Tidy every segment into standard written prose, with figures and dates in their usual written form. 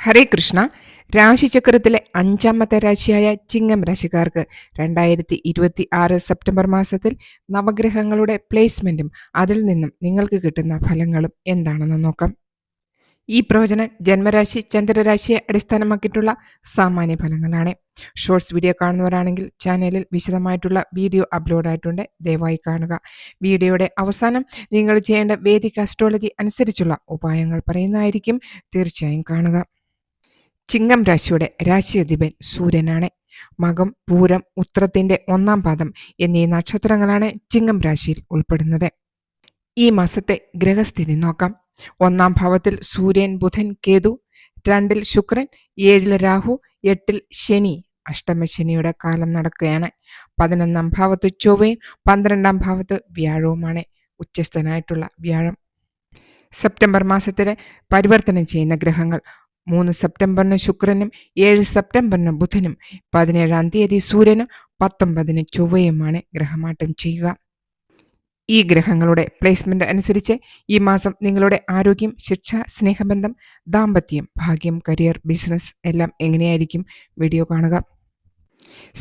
ഹരേ കൃഷ്ണ. രാശിചക്രത്തിലെ 5ാമത്തെ രാശിയായ ചിങ്ങം രാശിക്കാർക്ക് 2026 സെപ്റ്റംബർ മാസത്തിൽ നവഗ്രഹങ്ങളുടെ പ്ലേസ്മെന്റും അതിൽ നിന്നും നിങ്ങൾക്ക് കിട്ടുന്ന ഫലങ്ങളും എന്താണെന്ന് നോക്കാം. ഈ പ്രവചനം ജന്മരാശി ചന്ദ്രരാശിയെ അടിസ്ഥാനമാക്കിയിട്ടുള്ള സാമാന്യ ഫലങ്ങളാണ്. ഷോർട്സ് വീഡിയോ കാണുന്നവരാണെങ്കിൽ ചാനലിൽ വിശദമായിട്ടുള്ള വീഡിയോ അപ്ലോഡ് ആയിട്ടുണ്ട്, ദയവായി കാണുക. വീഡിയോയുടെ അവസാനം നിങ്ങൾ ചെയ്യേണ്ട വേദിക അസ്ട്രോളജി അനുസരിച്ചുള്ള ഉപായങ്ങൾ പറയുന്നതായിരിക്കും, തീർച്ചയായും കാണുക. ചിങ്ങം രാശിയുടെ രാശിയധിപൻ സൂര്യനാണ്. മകം, പൂരം, ഉത്രത്തിന്റെ 1ാം പാദം എന്നീ നക്ഷത്രങ്ങളാണ് ചിങ്ങം രാശിയിൽ ഉൾപ്പെടുന്നത്. ഈ മാസത്തെ ഗ്രഹസ്ഥിതി നോക്കാം. 1ാം ഭാവത്തിൽ സൂര്യൻ, ബുധൻ, കേതു, 2ൽ ശുക്രൻ, 7ൽ രാഹു, 8ൽ ശനി, അഷ്ടമശനിയുടെ കാലം നടക്കുകയാണ്. 11ാം ഭാവത്ത് ചൊവ്വയും 12ാം ഭാവത്ത് വ്യാഴവുമാണ്, ഉച്ചസ്ഥനായിട്ടുള്ള വ്യാഴം. സെപ്റ്റംബർ മാസത്തിലെ പരിവർത്തനം ചെയ്യുന്ന ഗ്രഹങ്ങൾ 3 സെപ്റ്റംബറിന് ശുക്രനും 7 സെപ്റ്റംബറിന് ബുധനും 17ാം തീയതി സൂര്യനും 19ന് ചൊവ്വയുമാണ് ഗ്രഹമാറ്റം ചെയ്യുക. ഈ ഗ്രഹങ്ങളുടെ പ്ലേസ്മെന്റ് അനുസരിച്ച് ഈ മാസം നിങ്ങളുടെ ആരോഗ്യം, ശിക്ഷ, സ്നേഹബന്ധം, ദാമ്പത്യം, ഭാഗ്യം, കരിയർ, ബിസിനസ് എല്ലാം എങ്ങനെയായിരിക്കും? വീഡിയോ കാണുക.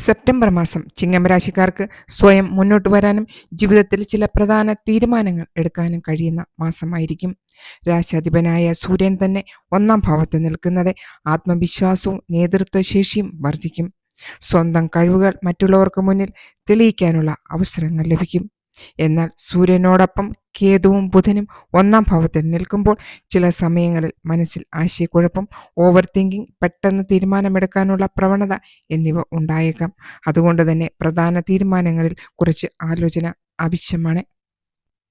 സെപ്റ്റംബർ മാസം ചിങ്ങം രാശിക്കാർക്ക് സ്വയം മുന്നോട്ട് വരാനും ജീവിതത്തിൽ ചില പ്രധാന തീരുമാനങ്ങൾ എടുക്കാനും കഴിയുന്ന മാസമായിരിക്കും. രാശാധിപനായ സൂര്യൻ തന്നെ 1ാം ഭാവത്ത് നിൽക്കുന്നത് ആത്മവിശ്വാസവും നേതൃത്വശേഷിയും വർദ്ധിക്കും. സ്വന്തം കഴിവുകൾ മറ്റുള്ളവർക്ക് മുന്നിൽ തെളിയിക്കാനുള്ള അവസരങ്ങൾ ലഭിക്കും. എന്നാൽ സൂര്യനോടൊപ്പം കേതുവും ബുധനും 1ാം ഭാവത്തിൽ നിൽക്കുമ്പോൾ ചില സമയങ്ങളിൽ മനസ്സിൽ ആശയക്കുഴപ്പം, ഓവർ തിങ്കിങ്, പെട്ടെന്ന് തീരുമാനമെടുക്കാനുള്ള പ്രവണത എന്നിവ ഉണ്ടായേക്കാം. അതുകൊണ്ട് തന്നെ പ്രധാന തീരുമാനങ്ങളിൽ കുറച്ച് ആലോചന ആവശ്യമാണ്.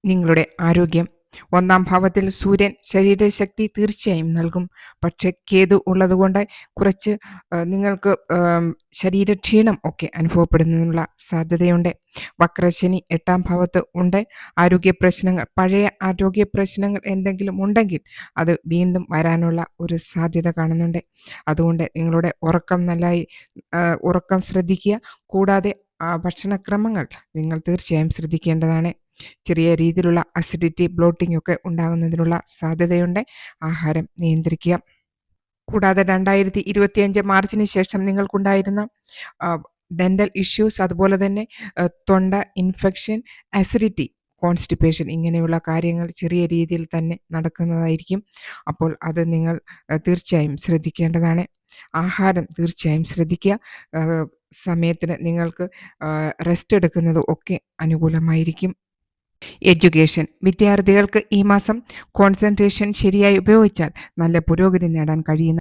നിങ്ങളുടെ ആരോഗ്യം. 1ാം ഭാവത്തിൽ സൂര്യൻ ശരീരശക്തി തീർച്ചയായും നൽകും. പക്ഷേ കേതു ഉള്ളതുകൊണ്ട് കുറച്ച് നിങ്ങൾക്ക് ശരീരക്ഷീണം ഒക്കെ അനുഭവപ്പെടുന്നതിനുള്ള സാധ്യതയുണ്ട്. വക്രശനി 8ാം ഭാവത്ത് ഉണ്ട്. ആരോഗ്യ പ്രശ്നങ്ങൾ, പഴയ ആരോഗ്യ പ്രശ്നങ്ങൾ എന്തെങ്കിലും ഉണ്ടെങ്കിൽ അത് വീണ്ടും വരാനുള്ള ഒരു സാധ്യത കാണുന്നുണ്ട്. അതുകൊണ്ട് നിങ്ങളുടെ ഉറക്കം ശ്രദ്ധിക്കുക. കൂടാതെ ഭക്ഷണക്രമങ്ങൾ നിങ്ങൾ തീർച്ചയായും ശ്രദ്ധിക്കേണ്ടതാണ്. ചെറിയ രീതിയിലുള്ള അസിഡിറ്റി, ബ്ലോട്ടിംഗ് ഒക്കെ ഉണ്ടാകുന്നതിനുള്ള സാധ്യതയുണ്ട്. ആഹാരം നിയന്ത്രിക്കുക. കൂടാതെ 2025 മാർച്ചിന് ശേഷം നിങ്ങൾക്കുണ്ടായിരുന്ന ഡെന്റൽ ഇഷ്യൂസ്, അതുപോലെ തന്നെ തൊണ്ട ഇൻഫെക്ഷൻ, അസിഡിറ്റി, കോൺസ്റ്റിപ്പേഷൻ ഇങ്ങനെയുള്ള കാര്യങ്ങൾ ചെറിയ രീതിയിൽ തന്നെ നടക്കുന്നതായിരിക്കും. അപ്പോൾ അത് നിങ്ങൾ തീർച്ചയായും ശ്രദ്ധിക്കേണ്ടതാണ്. ആഹാരം തീർച്ചയായും ശ്രദ്ധിക്കുക. സമയത്തിന് നിങ്ങൾക്ക് റെസ്റ്റ് എടുക്കുന്നത് ഒക്കെ അനുകൂലമായിരിക്കും. എഡ്യൂക്കേഷൻ. വിദ്യാർത്ഥികൾക്ക് ഈ മാസം കോൺസെൻട്രേഷൻ ശരിയായി ഉപയോഗിച്ചാൽ നല്ല പുരോഗതി നേടാൻ കഴിയുന്ന